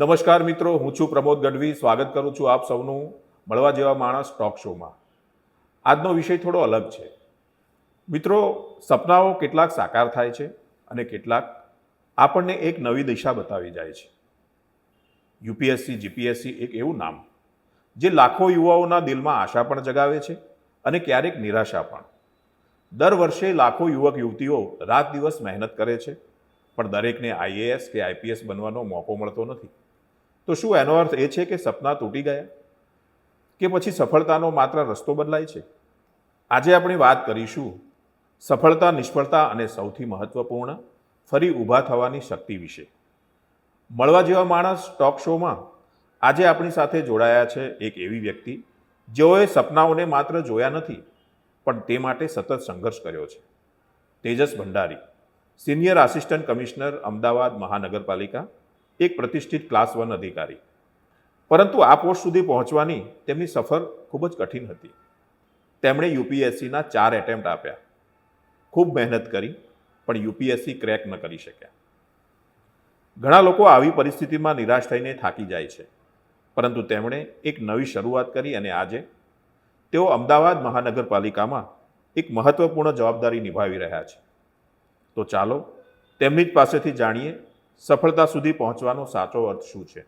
નમસ્કાર મિત્રો, હું છું પ્રમોદ ગઢવી. સ્વાગત કરું છું આપ સૌનું મળવા જેવા માણસ ટોક શોમાં. આજનો વિષય થોડો અલગ છે. મિત્રો, સપનાઓ કેટલાક સાકાર થાય છે અને કેટલાક આપણને એક નવી દિશા બતાવી જાય છે. યુપીએસસી, જીપીએસસી એક એવું નામ જે લાખો યુવાઓના દિલમાં આશા પણ જગાવે છે અને ક્યારેક નિરાશા પણ. દર વર્ષે લાખો યુવક યુવતીઓ રાત દિવસ મહેનત કરે છે, પણ દરેકને આઈએએસ કે આઈપીએસ બનવાનો મોકો મળતો નથી. તો શું એનો અર્થ એ છે કે સપના તૂટી ગયા, કે પછી સફળતાનો માત્ર રસ્તો બદલાય છે? આજે આપણે વાત કરીશું સફળતા, નિષ્ફળતા અને સૌથી મહત્વપૂર્ણ, ફરી ઊભા થવાની શક્તિ વિશે. મળવા જેવા માણસ ટોક શોમાં આજે આપણી સાથે જોડાયા છે એક એવી વ્યક્તિ જેઓએ સપનાઓને માત્ર જોયા નથી, પણ તે માટે સતત સંઘર્ષ કર્યો છે. Tejas Bhandari, senior assistant commissioner, Ahmedabad મહાનગરપાલિકા, એક પ્રતિષ્ઠિત ક્લાસ 1 અધિકારી. પરંતુ આ પોસ્ટ સુધી પહોંચવાની તેમની સફર ખૂબ જ કઠિન હતી. તેમણે યુપીએસસીના 4 એટેમ્પ્ટ આપ્યા, ખૂબ મહેનત કરી, પણ યુપીએસસી ક્રેક ન કરી શક્યા. ઘણા લોકો આવી પરિસ્થિતિમાં નિરાશ થઈને થાકી જાય છે, પરંતુ તેમણે એક નવી શરૂઆત કરી અને આજે તેઓ અમદાવાદ મહાનગરપાલિકામાં એક મહત્વપૂર્ણ જવાબદારી નિભાવી રહ્યા છે. તો ચાલો તેમની જ પાસેથી જાણીએ સફળતા સુધી પહોંચવાનો સાચો અર્થ શું છે.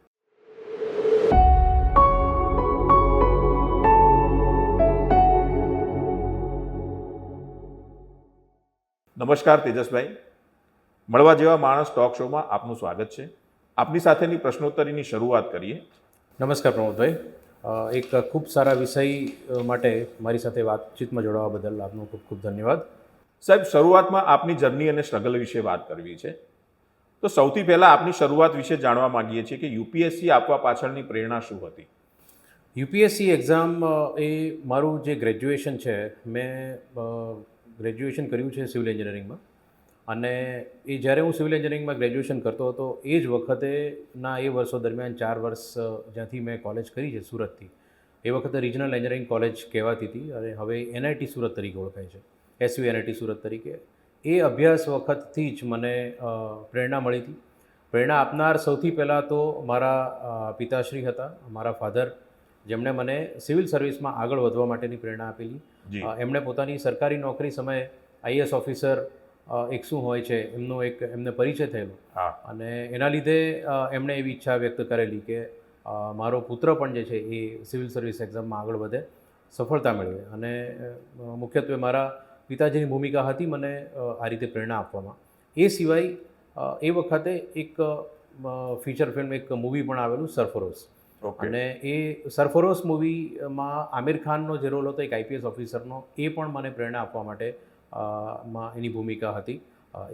નમસ્કાર તેજસભાઈ, મળવા જેવા માણસ ટોક શોમાં આપનું સ્વાગત છે. આપની સાથેની પ્રશ્નોત્તરીની શરૂઆત કરીએ. નમસ્કાર પ્રમોદભાઈ, એક ખૂબ સારા વિષય માટે મારી સાથે વાતચીતમાં જોડાવા બદલ આપનો ખૂબ ખૂબ ધન્યવાદ. સાહેબ, શરૂઆતમાં આપની જર્ની અને સ્ટ્રગલ વિશે વાત કરવી છે. તો સૌથી પહેલાં આપની શરૂઆત વિશે જાણવા માંગીએ છીએ કે યુપીએસસી આપવા પાછળની પ્રેરણા શું હતી? યુપીએસસી એક્ઝામ એ મારું જે ગ્રેજ્યુએશન છે, મેં ગ્રેજ્યુએશન કર્યું છે સિવિલ એન્જિનિયરિંગમાં. અને એ જ્યારે હું સિવિલ એન્જિનિયરિંગમાં ગ્રેજ્યુએશન કરતો હતો એ જ વખતેના એ વર્ષો દરમિયાન 4 વર્ષ જ્યાંથી મેં કોલેજ કરી છે સુરતથી, એ વખતે રિજનલ એન્જિનિયરિંગ કોલેજ કહેવાતી હતી અને હવે એનઆઈટી સુરત તરીકે ઓળખાય છે, એસયુ એનઆઈટી સુરત તરીકે. એ અભ્યાસ વખતથી જ મને પ્રેરણા મળી હતી. પ્રેરણા આપનાર સૌથી પહેલાં તો મારા પિતાશ્રી હતા, મારા ફાધર, જેમણે મને સિવિલ સર્વિસમાં આગળ વધવા માટેની પ્રેરણા આપેલી. એમણે પોતાની સરકારી નોકરી સમયે આઈએએસ ઓફિસર એક શું હોય છે એમને પરિચય થયેલો, અને એના લીધે એમણે એવી ઈચ્છા વ્યક્ત કરેલી કે મારો પુત્ર પણ જે છે એ સિવિલ સર્વિસ એક્ઝામમાં આગળ વધે, સફળતા મેળવે. અને મુખ્યત્વે મારા પિતાજીની ભૂમિકા હતી મને આ રીતે પ્રેરણા આપવામાં. એ સિવાય એ વખતે એક ફીચર ફિલ્મ, એક મૂવી પણ આવેલું, સરફરોશ. અને એ સરફરોશ મૂવીમાં આમિર ખાનનો જે રોલ હતો એક આઈપીએસ ઓફિસરનો, એ પણ મને પ્રેરણા આપવા માટે એની ભૂમિકા હતી.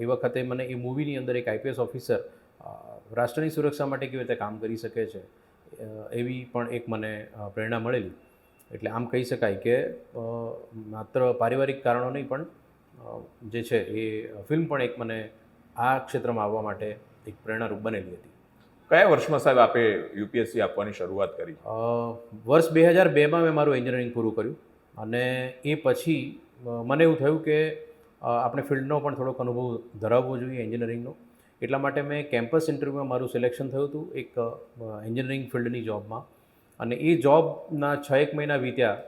એ વખતે મને એ મૂવીની અંદર એક આઈપીએસ ઓફિસર રાષ્ટ્રની સુરક્ષા માટે કેવી રીતે કામ કરી શકે છે એવી પણ એક મને પ્રેરણા મળેલી. એટલે આમ કહી શકાય કે માત્ર પારિવારિક કારણો નહીં, પણ જે છે એ ફિલ્મ પણ એક મને આ ક્ષેત્રમાં આવવા માટે એક પ્રેરણારૂપ બનેલી હતી. કયા વર્ષમાં સાહેબ આપે યુપીએસસી આપવાની શરૂઆત કરી? વર્ષ 2002માં મેં મારું એન્જિનિયરિંગ પૂરું કર્યું. અને એ પછી મને એવું થયું કે આપણે ફિલ્ડનો પણ થોડોક અનુભવ ધરાવવો જોઈએ એન્જિનિયરિંગનો. એટલા માટે મેં કેમ્પસ ઇન્ટરવ્યૂમાં મારું સિલેક્શન થયું હતું એક એન્જિનિયરિંગ ફિલ્ડની જોબમાં. અને એ જોબના 6-1 મહિના વીત્યા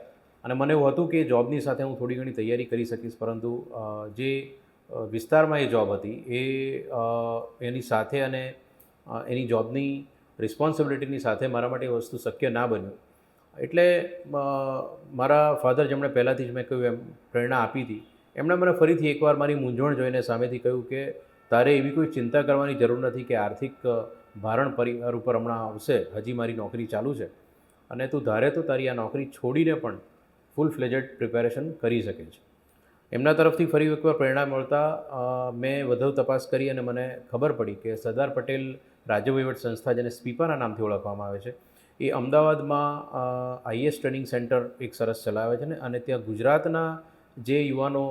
અને મને એવું હતું કે એ જોબની સાથે હું થોડી ઘણી તૈયારી કરી શકીશ, પરંતુ જે વિસ્તારમાં એ જોબ હતી એની સાથે અને એની જોબની રિસ્પોન્સિબિલિટીની સાથે મારા માટે એ વસ્તુ શક્ય ના બન્યું. એટલે મારા ફાધર, જેમણે પહેલાંથી જ મેં કહ્યું એમ પ્રેરણા આપી હતી, એમણે મને ફરીથી એકવાર મારી મૂંઝવણ જોઈને સામેથી કહ્યું કે તારે એવી કોઈ ચિંતા કરવાની જરૂર નથી કે આર્થિક ભારણ પરિવાર ઉપર હમણાં આવશે, હજી મારી નોકરી ચાલુ છે અને તું ધારે તો તારી આ નોકરી છોડીને પણ ફૂલ ફ્લેજેડ પ્રિપેરેશન કરી શકે છે. એમના તરફથી ફરી એકવાર પ્રેરણા મળતા મેં વધુ તપાસ કરી અને મને ખબર પડી કે સરદાર પટેલ રાજ્ય વહીવટ સંસ્થા, જેને સ્પીપાના નામથી ઓળખવામાં આવે છે, એ અમદાવાદમાં આઈએએસ ટ્રેનિંગ સેન્ટર એક સરસ ચલાવે છે ને, અને ત્યાં ગુજરાતના જે યુવાનો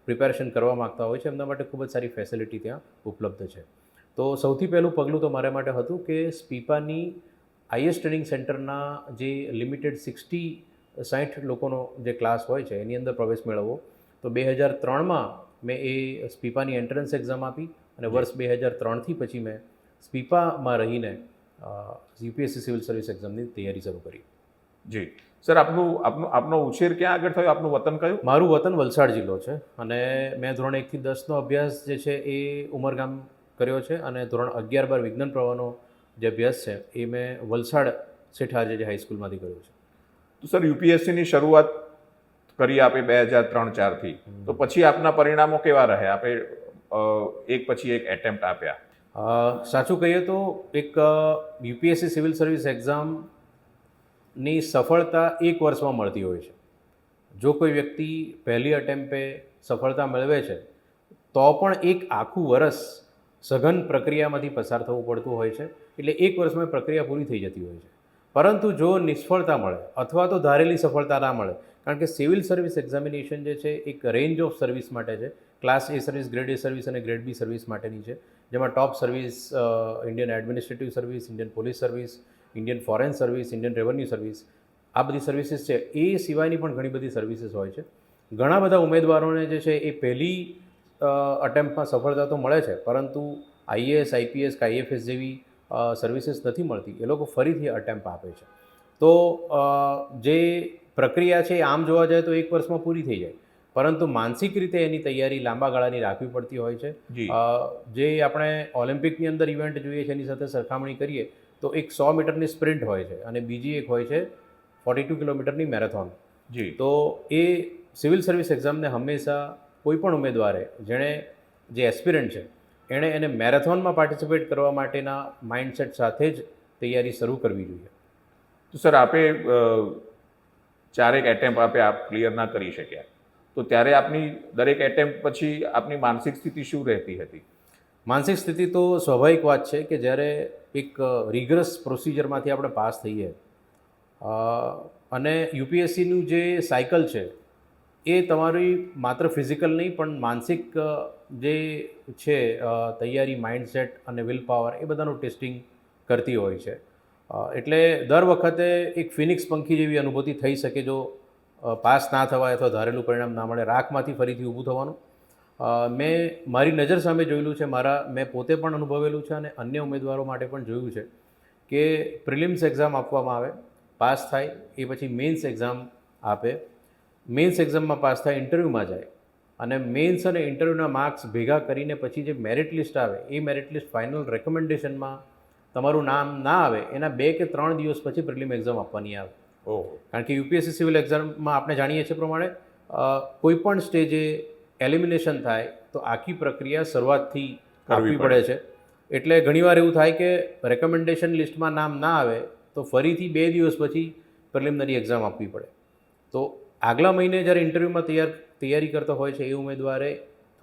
પ્રિપેરેશન કરવા માગતા હોય છે એમના માટે ખૂબ જ સારી ફેસિલિટી ત્યાં ઉપલબ્ધ છે. તો સૌથી પહેલું પગલું તો મારા માટે હતું કે સ્પીપાની આઈએએસ ટ્રેનિંગ સેન્ટરના જે લિમિટેડ 60 લોકોનો જે ક્લાસ હોય છે એની અંદર પ્રવેશ મેળવવો. તો 2003માં મેં એ સ્પીપાની એન્ટ્રન્સ એક્ઝામ આપી અને વર્ષ 2003થી પછી મેં સ્પીપામાં રહીને યુપીએસસી સિવિલ સર્વિસ એક્ઝામની તૈયારી શરૂ કરી. જી સર, આપનો ઉછેર ક્યાં આગળ થયો? આપનું વતન કયું? મારું વતન વલસાડ જિલ્લો છે અને મેં ધોરણ 1 થી 10નો અભ્યાસ જે છે એ ઉમરગામ કર્યો છે અને ધોરણ 11-12 વિજ્ઞાન પ્રવાહનો જે અભ્યાસ છે એ મેં વલસાડ શેઠ આચાર્ય હાઈસ્કૂલમાંથી કર્યો છે. તો સર, યુપીએસસીની શરૂઆત કરી આપે 2003-4થી, તો પછી આપના પરિણામો કેવા રહ્યા? આપે એક પછી એક એટેમ્પ્ટ આપ્યા. સાચું કહીએ તો એક યુપીએસસી સિવિલ સર્વિસ એક્ઝામની સફળતા એક વર્ષમાં મળતી હોય છે. જો કોઈ વ્યક્તિ પહેલી અટેમ્પ્ટે સફળતા મેળવે છે તો પણ એક આખું વર્ષ સઘન પ્રક્રિયામાંથી પસાર થવું પડતું હોય છે. એટલે એક વર્ષમાં પ્રક્રિયા પૂરી થઈ જતી હોય છે. પરંતુ જો નિષ્ફળતા મળે અથવા તો ધારેલી સફળતા ના મળે, કારણ કે સિવિલ સર્વિસ એક્ઝામિનેશન જે છે એક રેન્જ ઓફ સર્વિસ માટે છે. Class A service, grade A service અને ગ્રેડ બી સર્વિસ માટેની છે, જેમાં top service Indian administrative service, Indian police service, Indian foreign service, Indian revenue service, આ બધી સર્વિસીસ છે. એ સિવાયની પણ ઘણી બધી સર્વિસીસ હોય છે. ઘણા બધા ઉમેદવારોને જે છે એ પહેલી અટેમ્પ્ટમાં સફળતા તો મળે છે, પરંતુ આઈએએસ, આઈપીએસ કે આઈએફએસ જેવી સર્વિસીસ નથી મળતી. એ લોકો ફરીથી અટેમ્પ્ટ આપે છે. તો જે પ્રક્રિયા છે એ આમ જોવા જાય તો એક વર્ષમાં પૂરી થઈ જાય, પરંતુ માનસિક રીતે એની તૈયારી લાંબા ગાળાની રાખવી પડતી હોય છે. જે આપણે ઓલિમ્પિકની અંદર ઇવેન્ટ જોઈએ છે એની સાથે સરખામણી કરીએ તો એક 100 મીટરની સ્પ્રિન્ટ હોય છે અને બીજી એક હોય છે 42 કિલોમીટરની મેરેથોન. તો એ સિવિલ સર્વિસ એક્ઝામને હંમેશા કોઈ પણ ઉમેદવારે, જેણે જે એસ્પિરન્ટ છે એણે એને મેરેથોનમાં પાર્ટિસિપેટ કરવા માટેના માઇન્ડસેટ સાથે જ તૈયારી શરૂ કરવી જોઈએ. તો સર, આપે ચારેક એટેમ્પ આપ ક્લિયર ના કરી શક્યા, તો ત્યારે આપની દરેક એટેમ્પ પછી આપની માનસિક સ્થિતિ શું રહેતી હતી? માનસિક સ્થિતિ તો સ્વાભાવિક વાત છે કે જ્યારે એક રિગરસ પ્રોસિજરમાંથી આપણે પાસ થઈએ અને યુપીએસસીનું જે સાયકલ છે એ તમારી માત્ર ફિઝિકલ નહીં પણ માનસિક જે છે તૈયારી, માઇન્ડસેટ અને વિલ પાવર એ બધાનું ટેસ્ટિંગ કરતી હોય છે. એટલે દર વખતે એક ફિનિક્સ પંખી જેવી અનુભૂતિ થઈ શકે જો પાસ ના થવાય અથવા ધારેલું પરિણામ ના મળે, રાખમાંથી ફરીથી ઊભું થવાનું. મેં મારી નજર સામે જોયેલું છે, મેં પોતે પણ અનુભવેલું છે અને અન્ય ઉમેદવારો માટે પણ જોયું છે કે પ્રિલિમ્સ એક્ઝામ આપવામાં આવે, પાસ થાય, એ પછી મેન્સ એક્ઝામ આપે, મેન્સ એક્ઝામમાં પાસ થાય, ઇન્ટરવ્યૂમાં જાય અને મેન્સ અને ઇન્ટરવ્યૂના માર્ક્સ ભેગા કરીને પછી જે મેરિટ લિસ્ટ આવે એ મેરિટ લિસ્ટ ફાઇનલ રેકમેન્ડેશનમાં તમારું નામ ના આવે એના 2 કે 3 દિવસ પછી પ્રિલિમ એક્ઝામ આપવાની આવે. કારણ કે યુપીએસસી સિવિલ એક્ઝામમાં આપણે જાણીએ છીએ પ્રમાણે કોઈ પણ સ્ટેજે એલિમિનેશન થાય તો આખી પ્રક્રિયા શરૂઆતથી આપવી પડે છે. એટલે ઘણીવાર એવું થાય કે રેકમેન્ડેશન લિસ્ટમાં નામ ના આવે તો ફરીથી 2 દિવસ પછી પ્રિલિમિનરી એક્ઝામ આપવી પડે. તો આગલા મહિને જ્યારે ઇન્ટરવ્યૂમાં તૈયારી કરતો હોય છે એ ઉમેદવારે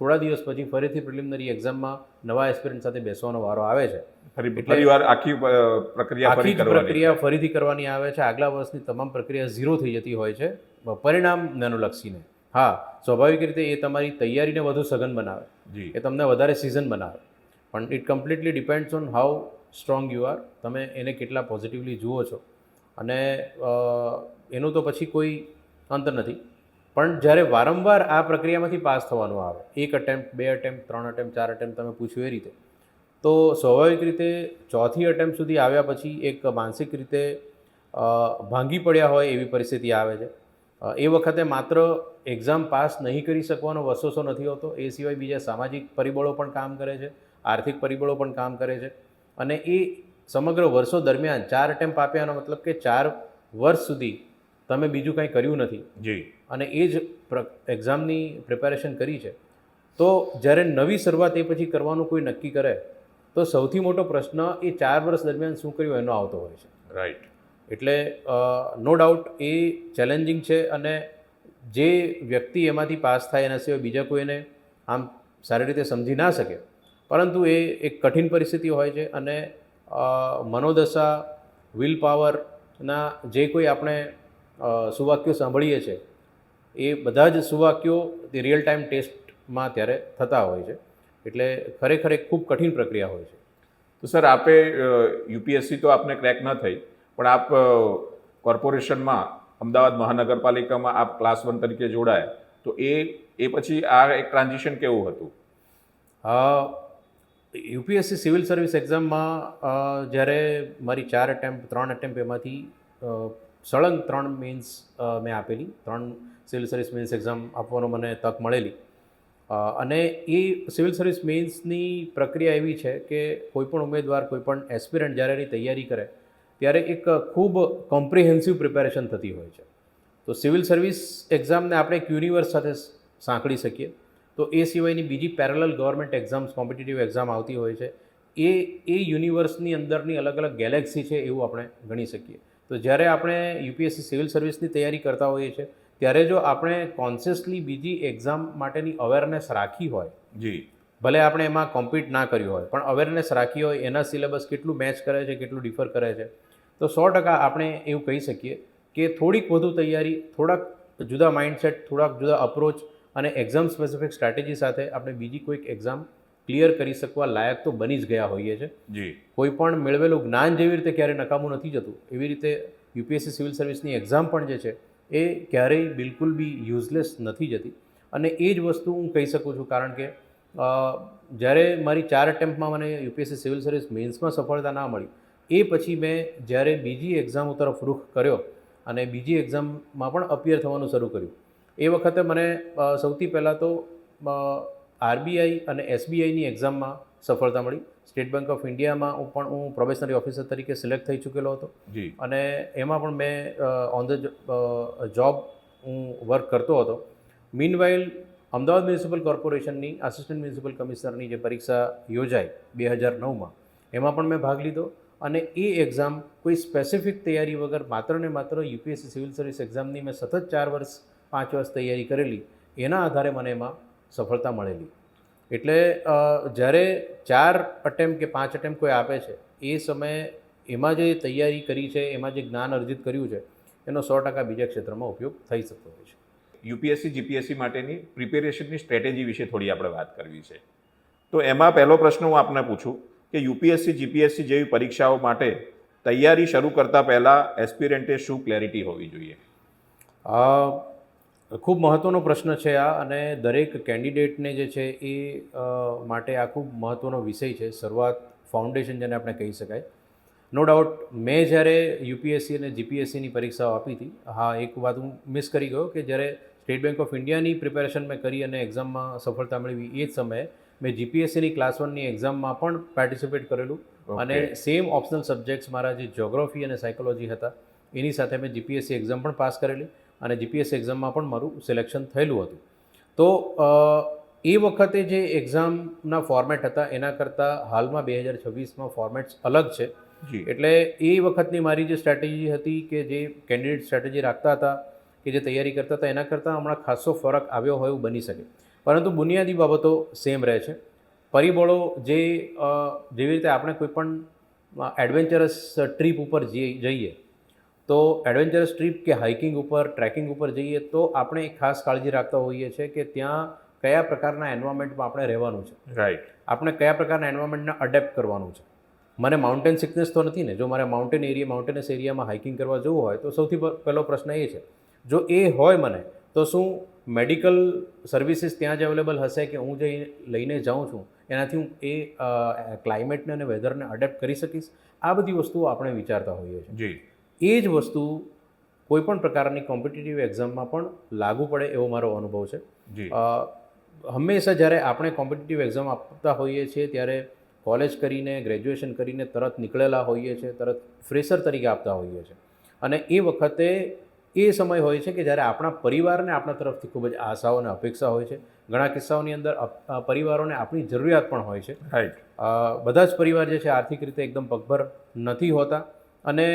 થોડા દિવસ પછી ફરીથી પ્રિલિમિનરી એક્ઝામમાં નવા એસ્પિરન્ટ સાથે બેસવાનો વારો આવે છે. ફરીવાર આખી પ્રક્રિયા ફરીથી કરવાની આવે છે. આગલા વર્ષની તમામ પ્રક્રિયા ઝીરો થઈ જતી હોય છે પરિણામને અનુલક્ષીને. હા, સ્વાભાવિક રીતે એ તમારી તૈયારીને વધુ સઘન બનાવે, એ તમને વધારે સિઝન બનાવે, પણ it completely depends on how strong you are. તમે એને કેટલા પોઝિટિવલી જુઓ છો અને એનું તો પછી કોઈ અંત નથી. પણ જ્યારે વારંવાર આ પ્રક્રિયામાંથી પાસ થવાનું આવે, 1 અટેમ્પ્ટ, 2 અટેમ્પ્ટ, 3 અટેમ્પ્ટ, 4 અટેમ્પ્ટ તમે પૂછ્યું એ રીતે, તો સ્વાભાવિક રીતે ચોથી અટેમ્પ્ટ સુધી આવ્યા પછી એક માનસિક રીતે ભાંગી પડ્યા હોય એવી પરિસ્થિતિ આવે છે. એ વખતે માત્ર એક્ઝામ પાસ નહીં કરી શકવાનો વસવસો નથી હોતો, એ સિવાય બીજા સામાજિક પરિબળો પણ કામ કરે છે, આર્થિક પરિબળો પણ કામ કરે છે અને એ સમગ્ર વર્ષો દરમિયાન 4 અટેમ્પ્ટ આપ્યાનો મતલબ કે 4 વર્ષ સુધી તમે બીજું કંઈ કર્યું નથી અને એ જ એક્ઝામની પ્રિપેરેશન કરી છે. તો જ્યારે નવી શરૂઆત એ પછી કરવાનું કોઈ નક્કી કરે તો સૌથી મોટો પ્રશ્ન એ 4 વર્ષ દરમિયાન શું કર્યું એનો આવતો હોય છે. રાઈટ. એટલે નો ડાઉટ એ ચેલેન્જિંગ છે અને જે વ્યક્તિ એમાંથી પાસ થાય એના સિવાય બીજા કોઈને આમ સારી રીતે સમજી ના શકે, પરંતુ એ એક કઠિન પરિસ્થિતિ હોય છે અને મનોદશા, વિલ પાવરના જે કોઈ આપણે સુવાક્યો સાંભળીએ છીએ એ બધા જ સુવાક્યો તે રિયલ ટાઈમ ટેસ્ટમાં ત્યારે થતા હોય છે. એટલે ખરેખર એક ખૂબ કઠિન પ્રક્રિયા હોય છે. તો સર, આપે યુપીએસસી તો આપને ક્રેક ન થઈ, પણ આપ કોર્પોરેશનમાં અમદાવાદ મહાનગરપાલિકામાં આપ ક્લાસ 1 તરીકે જોડાયા, તો એ પછી આ એક ટ્રાન્ઝિશન કેવું હતું? યુપીએસસી સિવિલ સર્વિસ એક્ઝામમાં જ્યારે મારી 3 એટેમ્પ એમાંથી સળંગ 3 મેન્સ મેં આપેલી, 3 સિવિલ સર્વિસ મેન્સ એક્ઝામ આપવાનો મને તક મળેલી. અને એ સિવિલ સર્વિસ મેન્સની પ્રક્રિયા એવી છે કે કોઈપણ ઉમેદવાર, કોઈપણ એસ્પિરન્ટ જ્યારે એની તૈયારી કરે ત્યારે એક ખૂબ કોમ્પ્રિહેન્સિવ પ્રિપેરેશન થતી હોય છે. તો સિવિલ સર્વિસ એક્ઝામને આપણે એક યુનિવર્સ સાથે સાંકળી શકીએ. તો એ સિવાયની બીજી parallel government exams, competitive exam આવતી હોય છે, એ યુનિવર્સની અંદરની અલગ અલગ ગેલેક્સી છે એવું આપણે ગણી શકીએ. તો જ્યારે આપણે યુપીએસસી સિવિલ સર્વિસની તૈયારી કરતા હોઈએ છીએ ત્યારે જો આપણે કોન્શિયસલી બીજી એક્ઝામ માટેની અવેરનેસ રાખી હોય, જી, ભલે આપણે એમાં કોમ્પિટ ના કર્યું હોય પણ અવેરનેસ રાખી હોય, એના સિલેબસ કેટલું મેચ કરે છે, કેટલું ડિફર કરે છે, તો 100% આપણે એવું કહી શકીએ કે થોડીક વધુ તૈયારી, થોડાક જુદા માઇન્ડસેટ, થોડાક જુદા અપ્રોચ અને એક્ઝામ સ્પેસિફિક સ્ટ્રેટેજી સાથે આપણે બીજી કોઈક એક્ઝામ ક્લિયર કરી શકવા લાયક તો બની જ ગયા હોઈએ છીએ. જી, કોઈ પણ મેળવેલું જ્ઞાન જેવી રીતે ક્યારેય નકામું નથી જતું, એવી રીતે યુપીએસસી સિવિલ સર્વિસની એક્ઝામ પણ જે છે એ ક્યારેય બિલકુલ બી યુઝલેસ નથી જતી. અને એ જ વસ્તુ હું કહી શકું છું, કારણ કે જ્યારે મારી 4 એટેમ્પમાં મને યુપીએસસી સિવિલ સર્વિસ મેન્સમાં સફળતા ના મળી, એ પછી મેં જ્યારે બીજી એક્ઝામો તરફ રૂખ કર્યો અને બીજી એક્ઝામમાં પણ અપિયર થવાનું શરૂ કર્યું, એ વખતે મને સૌથી પહેલાં તો આરબીઆઈ અને એસબીઆઈની એક્ઝામમાં સફળતા મળી. સ્ટેટ બેંક ઓફ ઇન્ડિયામાં હું પ્રોબેશનરી ઓફિસર તરીકે સિલેક્ટ થઈ ચૂકેલો હતો. જી, અને એમાં પણ મેં ઓન ધ જોબ હું વર્ક કરતો હતો. મીનવાઇલ અમદાવાદ મ્યુનિસિપલ કોર્પોરેશનની આસિસ્ટન્ટ મ્યુનિસિપલ કમિશનરની જે પરીક્ષા યોજાઈ 2009માં, એમાં પણ મેં ભાગ લીધો. અને એ એક્ઝામ કોઈ સ્પેસિફિક તૈયારી વગર માત્ર ને માત્ર યુપીએસસી સિવિલ સર્વિસ એક્ઝામની મેં સતત 5 વર્ષ તૈયારી કરેલી, એના આધારે મને એમાં સફળતા મળેલી. એટલે જ્યારે 4 એટેમ્પ કે 5 એટેમ્પ કોઈ આપે છે, એ સમયે એમાં જે તૈયારી કરી છે, એમાં જે જ્ઞાન અર્જિત કર્યું છે, એનો 100% બીજા ક્ષેત્રમાં ઉપયોગ થઈ શકતો હોય છે. યુપીએસસી જીપીએસસી માટેની પ્રિપેરેશનની સ્ટ્રેટેજી વિશે થોડી આપણે વાત કરવી છે. તો એમાં પહેલો પ્રશ્ન હું આપને પૂછું કે યુપીએસસી જીપીએસસી જેવી પરીક્ષાઓ માટે તૈયારી શરૂ કરતાં પહેલાં એસ્પિરન્ટે શું ક્લેરિટી હોવી જોઈએ? ખૂબ મહત્ત્વનો પ્રશ્ન છે આ, અને દરેક કેન્ડિડેટને જે છે એ માટે આ ખૂબ મહત્ત્વનો વિષય છે. શરૂઆત, ફાઉન્ડેશન જેને આપણે કહી શકાય. નો ડાઉટ મેં જ્યારે યુપીએસસી અને જીપીએસસીની પરીક્ષાઓ આપી હતી, હા, એક વાત હું મિસ કરી ગયો કે જ્યારે સ્ટેટ બેંક ઓફ ઇન્ડિયાની પ્રિપેરેશન મેં કરી અને એક્ઝામમાં સફળતા મેળવી, એ જ સમયે મેં જીપીએસસીની ક્લાસ 1ની એક્ઝામમાં પણ પાર્ટિસિપેટ કરેલું. અને સેમ ઓપ્શનલ સબ્જેક્ટ્સ મારા જે જ્યોગ્રાફી અને સાયકોલોજી હતા, એની સાથે મેં જીપીએસસી એક્ઝામ પણ પાસ કરેલી અને જીપીએસસી એક્ઝામમાં પણ મારું સિલેક્શન થયેલું હતું. તો એ વખતે જે એક્ઝામના ફોર્મેટ હતા એના કરતાં હાલમાં 2026માં ફોર્મેટ્સ અલગ છે. એટલે એ વખતની મારી જે સ્ટ્રેટેજી હતી, કે જે કેન્ડિડેટ સ્ટ્રેટેજી રાખતા હતા, કે જે તૈયારી કરતા હતા, એના કરતાં હમણાં ખાસો ફરક આવ્યો હોય એવું બની શકે. પરંતુ બુનિયાદી બાબતો સેમ રહે છે. પરિબળો જેવી રીતે આપણે કોઈ પણ એડવેન્ચરસ ટ્રીપ ઉપર જઈએ, તો એડવેન્ચરસ ટ્રીપ કે હાઇકિંગ ઉપર, ટ્રેકિંગ ઉપર જઈએ તો આપણે એક ખાસ કાળજી રાખતા હોઈએ છીએ કે ત્યાં કયા પ્રકારના એન્વાયરમેન્ટમાં આપણે રહેવાનું છે, રાઈટ, આપણે કયા પ્રકારના એન્વાયરમેન્ટને અડેપ્ટ કરવાનું છે. મને માઉન્ટેન સિકનેસ તો નથી ને, જો મારે માઉન્ટેનસ એરિયામાં હાઇકિંગ કરવા જવું હોય તો સૌથી પહેલો પ્રશ્ન એ છે, જો એ હોય મને, તો શું મેડિકલ સર્વિસીસ ત્યાં જ અવેલેબલ હશે કે હું જે લઈને જાઉં છું એનાથી હું એ ક્લાઇમેટને અને વેધરને અડેપ્ટ કરી શકીશ? આ બધી વસ્તુઓ આપણે વિચારતા હોઈએ છીએ. જી, એ જ વસ્તુ કોઈપણ પ્રકારની કોમ્પિટિટિવ એક્ઝામમાં પણ લાગુ પડે એવો મારો અનુભવ છે. જી, હંમેશા જ્યારે આપણે કોમ્પિટિટિવ એક્ઝામ આપતા હોઈએ છીએ ત્યારે કોલેજ કરીને, ગ્રેજ્યુએશન કરીને તરત નીકળેલા હોઈએ છીએ, તરત ફ્રેશર તરીકે આપતા હોઈએ છીએ. અને એ વખતે એ સમય હોય છે કે જ્યારે આપણા પરિવારને આપણા તરફથી ખૂબ જ આશાઓ અને અપેક્ષા હોય છે. ઘણા કિસ્સાઓની અંદર પરિવારોને આપણી જરૂરિયાત પણ હોય છે. રાઈટ, બધા જ પરિવાર જે છે આર્થિક રીતે એકદમ પગભર નથી હોતા, અને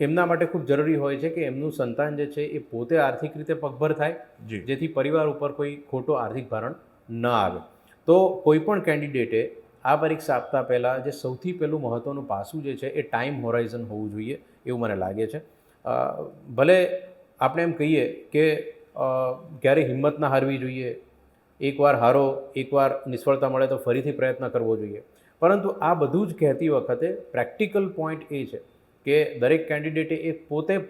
એમના માટે ખૂબ જરૂરી હોય છે કે એમનું સંતાન જે છે એ પોતે આર્થિક રીતે પગભર થાય, જેથી પરિવાર ઉપર કોઈ ખોટો આર્થિક ભારણ ન આવે. તો કોઈપણ કેન્ડિડેટે આ પરીક્ષા આપતા પહેલાં જે સૌથી પહેલું મહત્ત્વનું પાસું જે છે એ ટાઈમ હોરાઇઝન હોવું જોઈએ એવું મને લાગે છે. ભલે આપણે એમ કહીએ કે ક્યારેય હિંમત ના હારવી જોઈએ, એકવાર હારો, એકવાર નિષ્ફળતા મળે તો ફરીથી પ્રયત્ન કરવો જોઈએ, પરંતુ આ બધું જ કહેતી વખતે પ્રેક્ટિકલ પોઈન્ટ એ છે કે દરેક કેન્ડિડેટે એ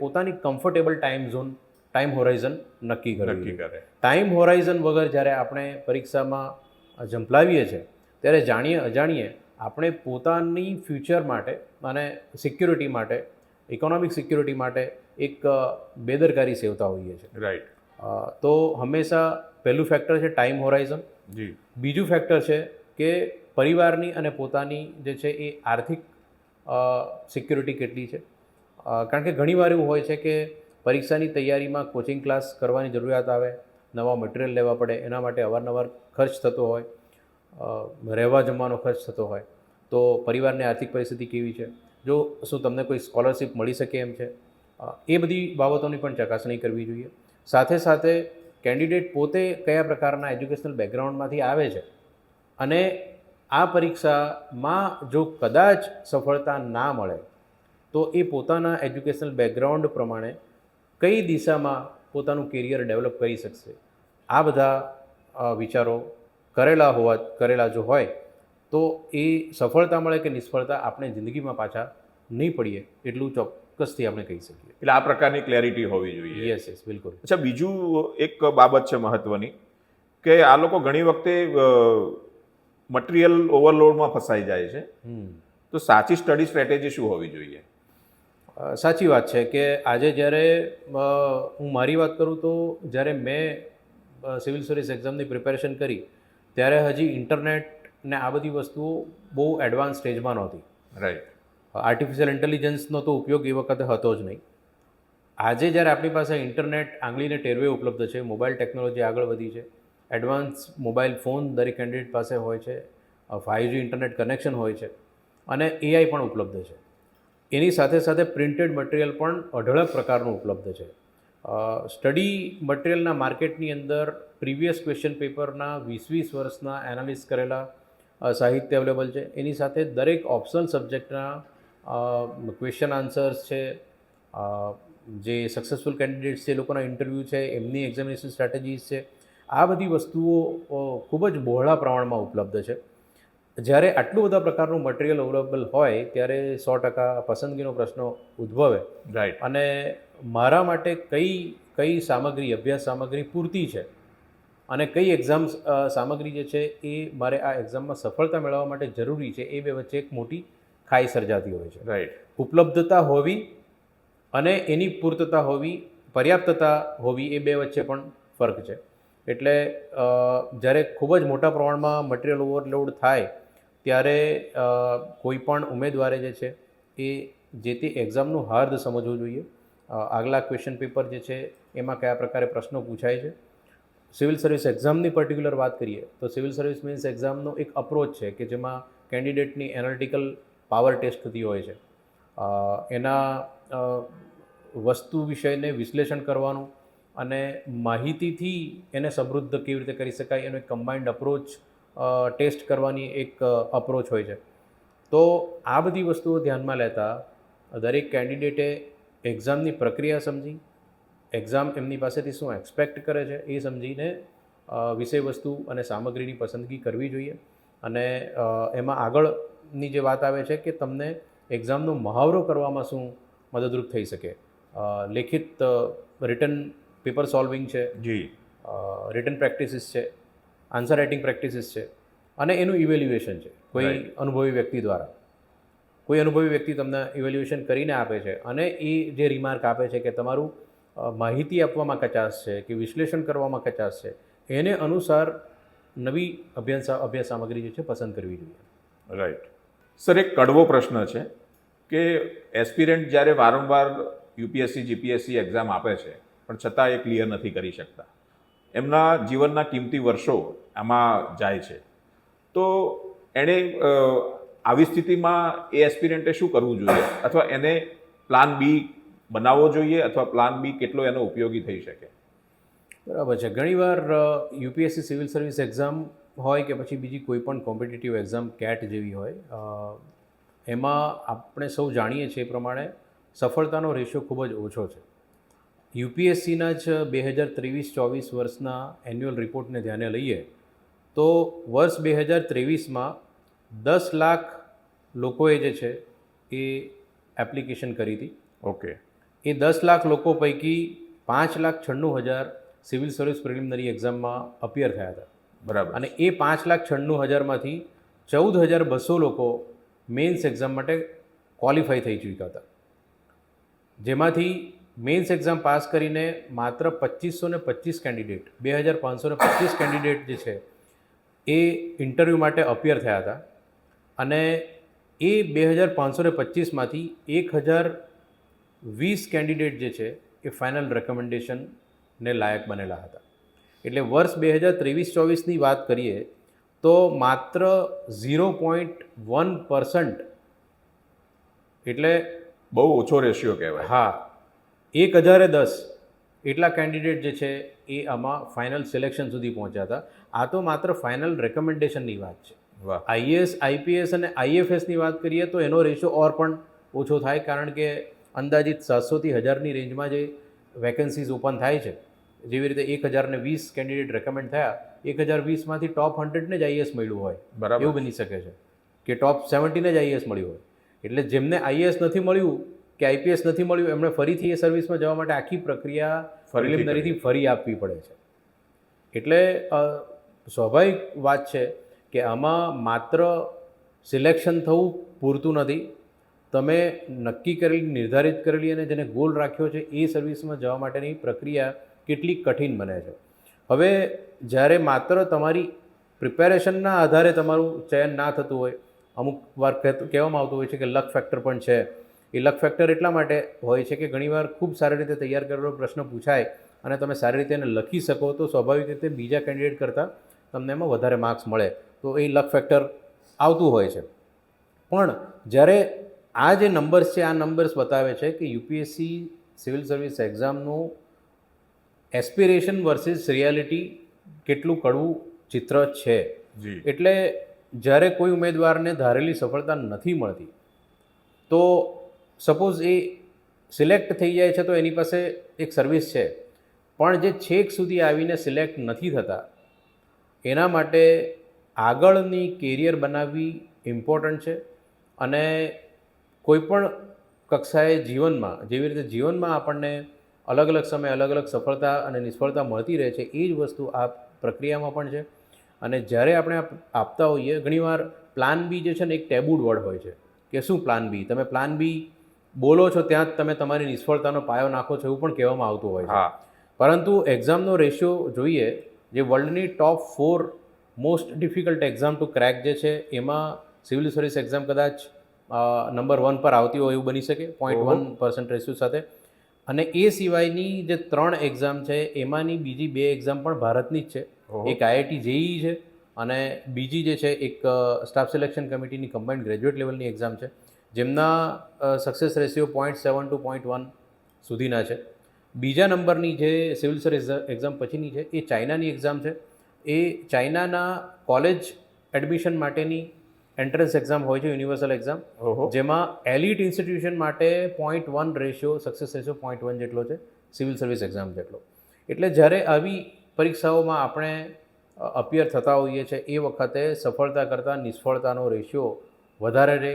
પોતાની કમ્ફર્ટેબલ ટાઈમ હોરાઇઝન નક્કી કરવી જોઈએ. ટાઈમ હોરાઇઝન વગર જ્યારે આપણે પરીક્ષામાં ઝંપલાવીએ છીએ ત્યારે જાણીએ અજાણીએ આપણે પોતાની ફ્યુચર માટે અને સિક્યુરિટી માટે, ઇકોનોમિક સિક્યુરિટી માટે એક બેદરકારી સેવતા હોઈએ છીએ. રાઈટ. તો હંમેશા પહેલું ફેક્ટર છે ટાઈમ હોરાઇઝન. જી. બીજું ફેક્ટર છે કે પરિવારની અને પોતાની જે છે એ આર્થિક સિક્યુરિટી કેટલી છે. કારણ કે ઘણીવાર એવું હોય છે કે પરીક્ષાની તૈયારીમાં કોચિંગ ક્લાસ કરવાની જરૂરિયાત આવે, નવા મટીરિયલ લેવા પડે, એના માટે અવારનવાર ખર્ચ થતો હોય, રહેવા જમવાનો ખર્ચ થતો હોય, તો પરિવારની આર્થિક પરિસ્થિતિ કેવી છે, શું તમને કોઈ સ્કોલરશિપ મળી શકે એમ છે, એ બધી બાબતોની પણ ચકાસણી કરવી જોઈએ. સાથે સાથે કેન્ડિડેટ પોતે કયા પ્રકારના એજ્યુકેશનલ બેકગ્રાઉન્ડમાંથી આવે છે અને આ પરીક્ષામાં જો કદાચ સફળતા ના મળે તો એ પોતાના એજ્યુકેશનલ બેકગ્રાઉન્ડ પ્રમાણે કઈ દિશામાં પોતાનું કેરિયર ડેવલપ કરી શકશે, આ બધા વિચારો કરેલા જો હોય તો એ સફળતા મળે કે નિષ્ફળતા આપણે જિંદગીમાં પાછા નહીં પડીએ એટલું ચોક્કસથી આપણે કહી શકીએ. એટલે આ પ્રકારની ક્લેરિટી હોવી જોઈએ. યસ યસ, બિલકુલ. અચ્છા, બીજું એક બાબત છે મહત્વની કે આ લોકો ઘણી વખતે મટીરિયલ ઓવરલોડમાં ફસાઈ જાય છે. તો સાચી સ્ટડી સ્ટ્રેટેજી શું હોવી જોઈએ? સાચી વાત છે કે આજે જ્યારે હું મારી વાત કરું તો જ્યારે મેં સિવિલ સર્વિસ એક્ઝામની પ્રિપેરેશન કરી ત્યારે હજી ઇન્ટરનેટ ને આ બધી વસ્તુઓ બહુ એડવાન્સ સ્ટેજમાં નહોતી. રાઈટ. આર્ટિફિશિયલ ઇન્ટેલિજન્સનો તો ઉપયોગ એ વખતે હતો જ નહીં. આજે જ્યારે આપણી પાસે ઇન્ટરનેટ આંગળીને ટેરવે ઉપલબ્ધ છે, મોબાઈલ ટેકનોલોજી આગળ વધી છે, એડવાન્સ મોબાઈલ ફોન દરેક કેન્ડિડેટ પાસે હોય છે, 5G ઇન્ટરનેટ કનેક્શન હોય છે અને AI પણ ઉપલબ્ધ છે. એની સાથે સાથે પ્રિન્ટેડ મટીરિયલ પણ અઢળક પ્રકારનું ઉપલબ્ધ છે. સ્ટડી મટીરિયલના માર્કેટની અંદર પ્રીવિયસ ક્વેશ્ચન પેપરના 20 વર્ષના એનાલિસ કરેલા સાહિત્ય અવેલેબલ છે. એની સાથે દરેક ઓપ્શનલ સબ્જેક્ટના ક્વેશ્ચન આન્સર્સ છે, જે સક્સેસફુલ કેન્ડિડેટ્સ છે એ લોકોના ઇન્ટરવ્યૂ છે, એમની એક્ઝામિનેશન સ્ટ્રેટેજીસ છે, આ બધી વસ્તુઓ ખૂબ જ બહોળા પ્રમાણમાં ઉપલબ્ધ છે. જ્યારે આટલું બધા પ્રકારનું મટીરિયલ અવેલેબલ હોય ત્યારે 100% પસંદગીનો પ્રશ્ન ઉદ્ભવે. રાઈટ. અને મારા માટે કઈ સામગ્રી, અભ્યાસ સામગ્રી પૂરતી છે અને કઈ એક્ઝામ સામગ્રી જે છે એ મારે આ એક્ઝામમાં સફળતા મેળવવા માટે જરૂરી છે, એ બે વચ્ચે એક મોટી ખાઈ સર્જાતી હોય છે. રાઈટ. ઉપલબ્ધતા હોવી અને એની પૂર્તતા હોવી, પર્યાપ્તતા હોવી, એ બે વચ્ચે પણ ફરક છે. એટલે જ્યારે ખૂબ જ મોટા પ્રમાણમાં મટીરિયલ ઓવરલોડ થાય ત્યારે કોઈ પણ ઉમેદવારે જે છે એ જે તે એક્ઝામનું હાર્દ સમજવું જોઈએ. આગલા ક્વેશ્ચન પેપર જે છે એમાં કયા પ્રકારે પ્રશ્નો પૂછાય છે. સિવિલ સર્વિસ એક્ઝામની પર્ટિક્યુલર વાત કરીએ તો સિવિલ સર્વિસ મીન્સ એક્ઝામનો એક અપ્રોચ છે કે જેમાં કેન્ડિડેટની એનાલિટિકલ પાવર ટેસ્ટ થતી હોય છે. એના વસ્તુ વિષયને વિશ્લેષણ કરવાનું અને માહિતીથી એને સમૃદ્ધ કેવી રીતે કરી શકાય એનો એક કમ્બાઇન્ડ અપ્રોચ ટેસ્ટ કરવાની એક અપ્રોચ હોય છે. તો આ બધી વસ્તુઓ ધ્યાનમાં લેતા દરેક કેન્ડિડેટે એક્ઝામની પ્રક્રિયા સમજી, એક્ઝામ એમની પાસેથી શું એક્સપેક્ટ કરે છે એ સમજીને વિષય વસ્તુ અને સામગ્રીની પસંદગી કરવી જોઈએ. અને એમાં આગળની જે વાત આવે છે કે તમને એક્ઝામનો મહાવરો કરવામાં શું મદદરૂપ થઈ શકે. લેખિત રિટન પેપર સોલ્વિંગ છે, જી, રિટન પ્રેક્ટિસિસ છે, આન્સર રાઇટિંગ પ્રેક્ટિસિસ છે અને એનું ઇવેલ્યુએશન છે કોઈ અનુભવી વ્યક્તિ દ્વારા. કોઈ અનુભવી વ્યક્તિ તમને ઇવેલ્યુએશન કરીને આપે છે અને એ જે રિમાર્ક આપે છે કે તમારું માહિતી આપવામાં કચાશ છે કે વિશ્લેષણ કરવામાં કચાશ છે, એને અનુસાર નવી અભ્યાસ સામગ્રી જે છે પસંદ કરવી જોઈએ. રાઈટ. સર, એક કડવો પ્રશ્ન છે કે એસ્પિરન્ટ જ્યારે વારંવાર યુપીએસસી જીપીએસસી એક્ઝામ આપે છે પણ છતાં એ ક્લિયર નથી કરી શકતા, એમના જીવનના કિંમતી વર્ષો આમાં જાય છે, તો એણે આવી સ્થિતિમાં એ એસ્પિરન્ટે શું કરવું જોઈએ, અથવા એને પ્લાન બી બનાવવો જોઈએ, અથવા પ્લાન બી કેટલો એનો ઉપયોગી થઈ શકે? બરાબર છે. ઘણીવાર યુપીએસસી સિવિલ સર્વિસ એક્ઝામ હોય કે પછી બીજી કોઈ પણ કોમ્પિટિટિવ એક્ઝામ કેટ જેવી હોય, એમાં આપણે સૌ જાણીએ છીએ એ પ્રમાણે સફળતાનો રેશિયો ખૂબ જ ઓછો છે. યુપીએસસીના જ 2023-24 વર્ષના એન્યુઅલ રિપોર્ટને ધ્યાને લઈએ તો વર્ષ 2023માં 10 લાખ લોકોએ જે છે એ એપ્લિકેશન કરી હતી. ઓકે. એ 10 લાખ લોકો પૈકી 5,96,000 સિવિલ સર્વિસ પ્રિલિમિનરી એક્ઝામમાં અપિયર થયા હતા. બરાબર. અને એ 5,96,000માંથી 14,200 લોકો મેન્સ એક્ઝામ માટે ક્વોલિફાઈ થઈ ચૂક્યા હતા, જેમાંથી મેન્સ એક્ઝામ પાસ કરીને માત્ર 2525 કેન્ડિડેટ 2525 કેન્ડિડેટ જે છે એ ઇન્ટરવ્યૂ માટે અપિયર થયા હતા અને એ 2525માંથી 1020 કેન્ડિડેટ જે છે એ ફાઇનલ રેકમેન્ડેશનને લાયક બનેલા હતા. એટલે વર્ષ 2023-24ની વાત કરીએ તો માત્ર 0.1%, એટલે બહુ ઓછો રેશિયો કહેવાય. હા, 1010 એટલા કેન્ડિડેટ જે છે એ આમાં ફાઇનલ સિલેક્શન સુધી પહોંચ્યા હતા. આ તો માત્ર ફાઇનલ રેકમેન્ડેશનની વાત છે. વાહ. આઈએએસ, આઈપીએસ અને આઈએફએસની વાત કરીએ તો એનો રેશિયો ઓર પણ ઓછો થાય, કારણ કે અંદાજિત 700થી 1000ની રેન્જમાં જે વેકેન્સીઝ ઓપન થાય છે. જેવી રીતે 1020 કેન્ડિડેટ રેકમેન્ડ થયા, 1020માંથી ટોપ 100ને જ આઈએએસ મળ્યું હોય, બરાબર. એવું બની શકે છે કે ટોપ 70ને જ આઈએએસ મળ્યું હોય. એટલે જેમને આઈએએસ નથી મળ્યું કે આઈપીએસ નથી મળ્યું, એમણે ફરીથી એ સર્વિસમાં જવા માટે આખી પ્રક્રિયા પ્રિલિમિનરીથી ફરી આપવી પડે છે. એટલે સ્વાભાવિક વાત છે કે આમાં માત્ર સિલેક્શન થવું પૂરતું નથી. તમે નક્કી કરેલી, નિર્ધારિત કરેલી અને જેને ગોલ રાખ્યો છે એ સર્વિસમાં જવા માટેની પ્રક્રિયા કેટલી કઠિન બને છે. હવે જ્યારે માત્ર તમારી પ્રિપેરેશનના આધારે તમારું ચયન ના થતું હોય, અમુક વાર કહેવામાં આવતું હોય છે કે લક ફેક્ટર પણ છે. એ લક ફેક્ટર એટલા માટે હોય છે કે ઘણીવાર ખૂબ સારી રીતે તૈયાર કરેલો પ્રશ્ન પૂછાય અને તમે સારી રીતે એને લખી શકો તો સ્વાભાવિક રીતે બીજા કેન્ડિડેટ કરતાં તમને એમાં વધારે માર્ક્સ મળે, તો એ લક ફેક્ટર આવતું હોય છે. પણ જ્યારે આ જે નંબર્સ છે, આ નંબર્સ બતાવે છે કે યુપીએસસી સિવિલ સર્વિસ એક્ઝામનું એસ્પિરેશન વર્સિસ રિયાલિટી કેટલું કડવું ચિત્ર છે. જી. એટલે જ્યારે કોઈ ઉમેદવારને ધારેલી સફળતા નથી મળતી, તો સપોઝ એ સિલેક્ટ થઈ જાય છે તો એની પાસે એક સર્વિસ છે, પણ જે છેક સુધી આવીને સિલેક્ટ નથી થતા, એના માટે આગળની કેરિયર બનાવવી ઇમ્પોર્ટન્ટ છે. અને કોઈપણ કક્ષાએ જીવનમાં, જેવી રીતે જીવનમાં આપણને અલગ અલગ સમયે અલગ અલગ સફળતા અને નિષ્ફળતા મળતી રહે છે, એ જ વસ્તુ આ પ્રક્રિયામાં પણ છે. અને જ્યારે આપણે આપતા હોઈએ, ઘણીવાર પ્લાન બી જે છે ને એક ટેબુડ વર્ડ હોય છે કે શું પ્લાન બી, તમે પ્લાન બી બોલો છો ત્યાં જ તમે તમારી નિષ્ફળતાનો પાયો નાખો છો, એવું પણ કહેવામાં આવતું હોય છે. હા. પરંતુ એક્ઝામનો રેશિયો જોઈએ, જે વર્લ્ડની top 4 most difficult exam to crack જે છે, એમાં સિવિલ સર્વિસ એક્ઝામ કદાચ નંબર 1 પર આવતી હોય એવું બની શકે, 0.1% રેશિયો સાથે. અને એ સિવાયની જે 3 એક્ઝામ છે એમાંની બીજી 2 એક્ઝામ પણ ભારતની જ છે. એક આઈઆઈટી જેઈઈ છે અને બીજી જે છે એક સ્ટાફ સિલેક્શન કમિટીની કમ્બાઇન્ડ ગ્રેજ્યુએટ લેવલની એક્ઝામ છે, જેમના સક્સેસ રેશિયો 0.7 to 0.1 સુધીના છે. બીજા નંબરની જે સિવિલ સર્વિસ એક્ઝામ પછીની છે એ ચાઇનાની એક્ઝામ છે. એ ચાઇનાના કોલેજ એડમિશન માટેની એન્ટ્રન્સ એક્ઝામ હોય છે, યુનિવર્સલ એક્ઝામ, જેમાં એલિટ ઇન્સ્ટિટ્યુશન માટે 0.1 રેશિયો, સક્સેસ રેશિયો 0.1 જેટલો છે, સિવિલ સર્વિસ એક્ઝામ જેટલો. એટલે જ્યારે આવી પરીક્ષાઓમાં આપણે અપિયર થતા હોઈએ છીએ, એ વખતે સફળતા કરતાં નિષ્ફળતાનો રેશિયો વધારે રહે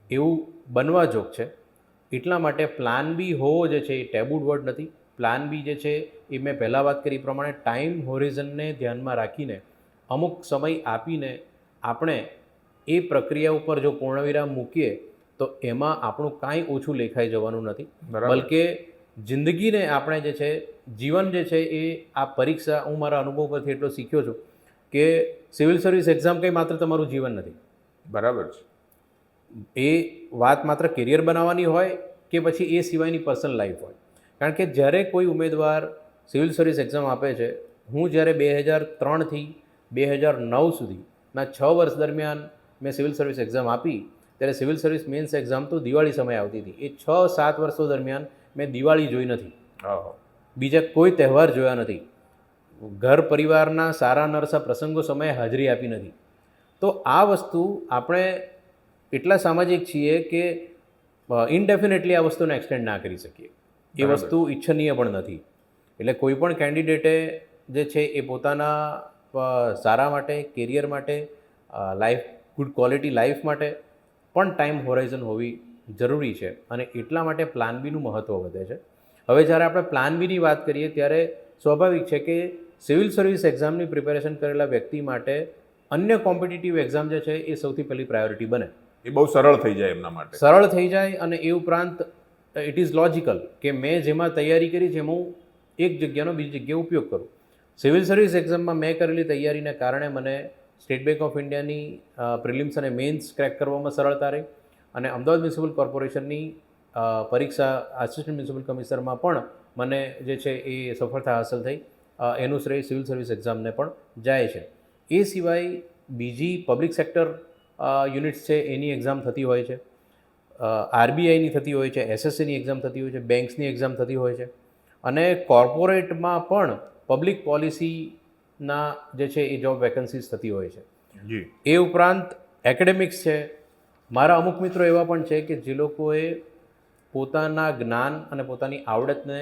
એવું બનવા જોગ છે. એટલા માટે પ્લાન બી હોવો જે છે એ ટેબુડ વર્ડ નથી. પ્લાન બી જે છે એ મેં પહેલાં વાત કરી પ્રમાણે ટાઈમ હોરિઝનને ધ્યાનમાં રાખીને, અમુક સમય આપીને આપણે એ પ્રક્રિયા ઉપર જો પૂર્ણવિરામ મૂકીએ તો એમાં આપણું કાંઈ ઓછું લેખાઈ જવાનું નથી. બલકે જિંદગીને આપણે જે છે, જીવન જે છે એ આ પરીક્ષા, હું મારા અનુભવ પરથી એટલો શીખ્યો છું કે સિવિલ સર્વિસ એક્ઝામ કંઈ માત્ર તમારું જીવન નથી. બરાબર છે. એ વાત માત્ર કેરિયર બનાવવાની હોય કે પછી એ સિવાયની પર્સનલ લાઈફ હોય. કારણ કે જ્યારે કોઈ ઉમેદવાર સિવિલ સર્વિસ એક્ઝામ આપે છે, હું જ્યારે 2003થી 2009 સુધીના 6 વર્ષ દરમિયાન મેં સિવિલ સર્વિસ એક્ઝામ આપી, ત્યારે સિવિલ સર્વિસ મેન્સ એક્ઝામ તો દિવાળી સમયે આવતી હતી. એ 6-7 વર્ષો દરમિયાન મેં દિવાળી જોઈ નથી, બીજા કોઈ તહેવાર જોયા નથી, ઘર પરિવારના સારા નરસા પ્રસંગો સમયે હાજરી આપી નથી. તો આ વસ્તુ આપણે એટલા સામાજિક છીએ કે ઇનડેફિનેટલી આ વસ્તુને એક્સટેન્ડ ના કરી શકીએ. એ વસ્તુ ઈચ્છનીય પણ નથી. એટલે કોઈ પણ કેન્ડિડેટે જે છે એ પોતાના સારા માટે, કેરિયર માટે, લાઈફ, ગુડ ક્વોલિટી લાઈફ માટે પણ ટાઈમ હોરાઇઝન હોવી જરૂરી છે. અને એટલા માટે પ્લાન બીનું મહત્ત્વ વધે છે. હવે જ્યારે આપણે પ્લાન બીની વાત કરીએ ત્યારે સ્વાભાવિક છે કે સિવિલ સર્વિસ એક્ઝામની પ્રિપેરેશન કરેલા વ્યક્તિ માટે અન્ય કોમ્પિટિટિવ એક્ઝામ જે છે એ સૌથી પહેલી પ્રાયોરિટી બને. એ બહુ સરળ થઈ જાય એમના માટે. સરળ થઈ જાય અને એ ઉપરાંત ઇટ ઇઝ લોજિકલ કે મેં જેમાં તૈયારી કરી છે એમાં હું એક જગ્યાનો બીજી જગ્યાએ ઉપયોગ કરું. સિવિલ સર્વિસ એક્ઝામમાં મેં કરેલી તૈયારીને કારણે મને સ્ટેટ બેંક ઓફ ઇન્ડિયાની પ્રિલિમ્સ અને મેઇન્સ ક્રેક કરવામાં સરળતા રહી અને અમદાવાદ મ્યુનિસિપલ કોર્પોરેશનની પરીક્ષા આસિસ્ટન્ટ મ્યુનિસિપલ કમિશનરમાં પણ મને જે છે એ સફળતા હાંસલ થઈ. એનું શ્રેય સિવિલ સર્વિસ એક્ઝામને પણ જાય છે. એ સિવાય બીજી પબ્લિક સેક્ટર યુનિટ્સ છે એની એક્ઝામ થતી હોય છે, આરબીઆઈની થતી હોય છે, એસએસસીની એક્ઝામ થતી હોય છે, બેંક્સની એક્ઝામ થતી હોય છે અને કોર્પોરેટમાં પણ પબ્લિક પોલિસીના જે છે એ જોબ વેકન્સીઝ થતી હોય છે. જી. એ ઉપરાંત એકેડેમિક્સ છે. મારા અમુક મિત્રો એવા પણ છે કે જે લોકોએ પોતાના જ્ઞાન અને પોતાની આવડતને